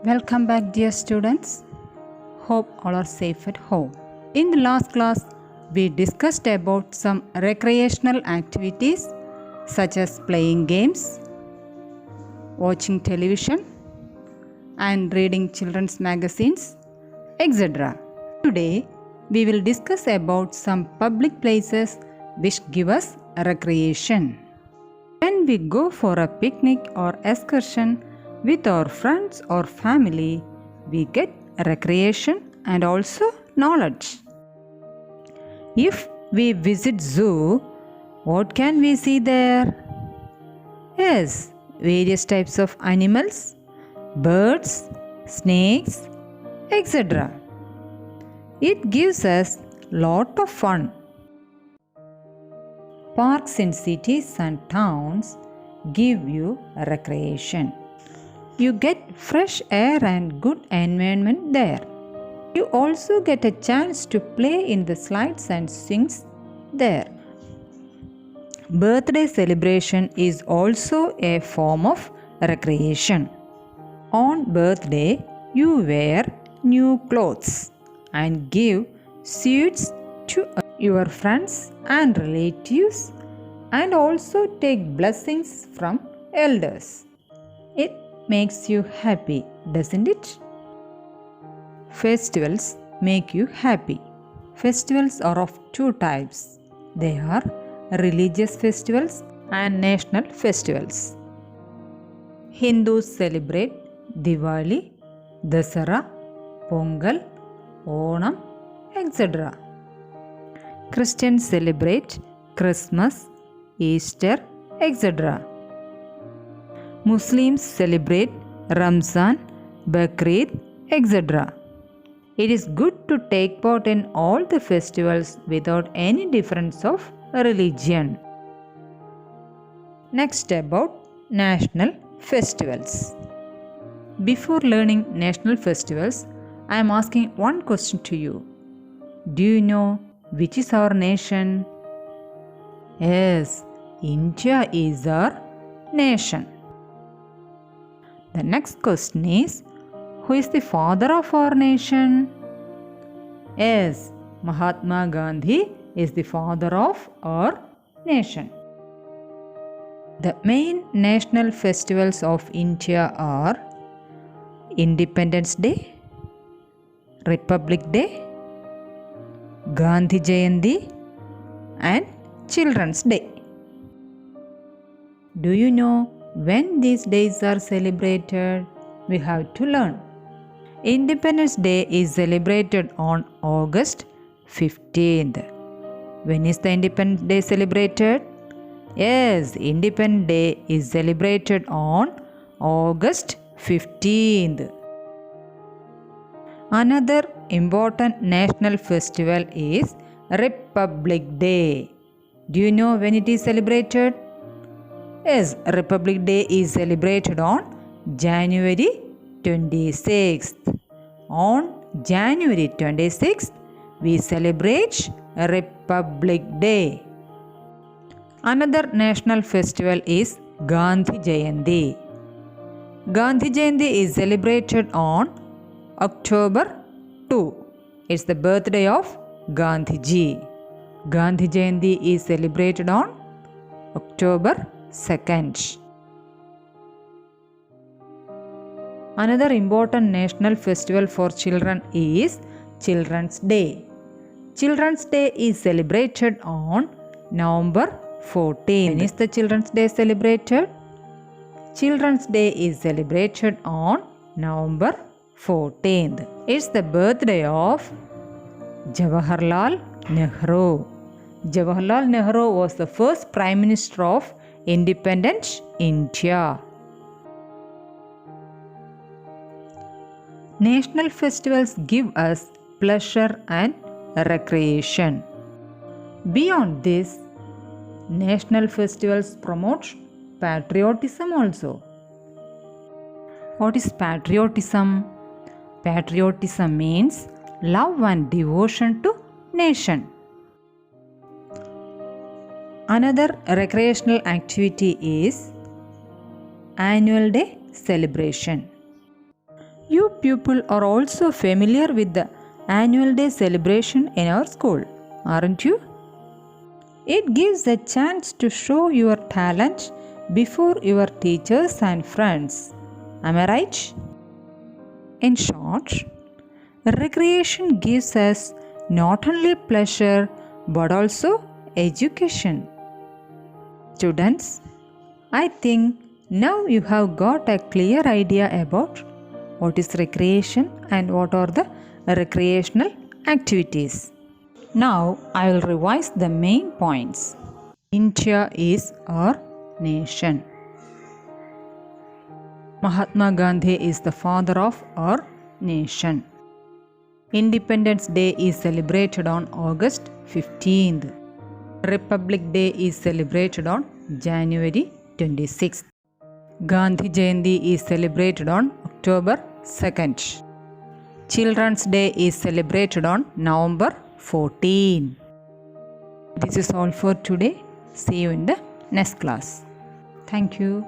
Welcome back, dear students. Hope all are safe at home. In the last class, we discussed about some recreational activities such as playing games, watching television, and reading children's magazines, etc. Today, we will discuss about some public places which give us recreation. When we go for a picnic or excursion with our friends or family, we get recreation and also knowledge. If we visit zoo, what can we see there? Yes, various types of animals, birds, snakes, etc. It gives us lot of fun. Parks in cities and towns give you recreation. You get fresh air and good environment there. You also get a chance to play in the slides and swings there. Birthday celebration is also a form of recreation. On birthday, you wear new clothes and give sweets to your friends and relatives and also take blessings from elders. It makes you happy, doesn't it? Festivals make you happy. Festivals are of two types. They are religious festivals and national festivals. Hindus celebrate Diwali, Dasara, Pongal, Onam, etc. Christians celebrate Christmas, Easter, etc. Muslims celebrate Ramzan, Bakrid, etc. It is good to take part in all the festivals without any difference of religion. Next, about national festivals. Before learning national festivals, I am asking one question to you. Do you know which is our nation? Yes, India is our nation. The next question is, who is the father of our nation? Yes, Mahatma Gandhi is the father of our nation. The main national festivals of India are Independence Day, Republic Day, Gandhi Jayanti, and Children's Day. Do you know when these days are celebrated? We have to learn. Independence Day is celebrated on August 15th. When is the Independence Day celebrated? Yes, Independence Day is celebrated on August 15th. Another important national festival is Republic Day. Do you know when it is celebrated? Yes, Republic Day is celebrated on January 26th. On January 26th, we celebrate Republic Day. Another national festival is Gandhi Jayanti. Gandhi Jayanti is celebrated on October 2. It's the birthday of Gandhiji. Gandhi Jayanti is celebrated on October 2nd. Another important national festival for children is Children's Day. Children's Day is celebrated on November 14th. When is the Children's Day celebrated? Children's Day is celebrated on November 14th. It's the birthday of Jawaharlal Nehru. Jawaharlal Nehru was the first Prime Minister of independent India. National festivals give us pleasure and recreation. Beyond this, national festivals promote patriotism also. What is patriotism? Patriotism means love and devotion to nation. Another recreational activity is Annual Day celebration. You people are also familiar with the annual day celebration in our school, aren't you? It gives a chance to show your talent before your teachers and friends. Am I right? In short, recreation gives us not only pleasure but also education. Students, I think now you have got a clear idea about what is recreation and what are the recreational activities. Now I will revise the main points. India is our nation. Mahatma Gandhi is the father of our nation. Independence Day is celebrated on August 15th. Republic Day is celebrated on January 26th. Gandhi Jayanti is celebrated on October 2nd. Children's Day is celebrated on November 14. This is all for today. See you in the next class. Thank you.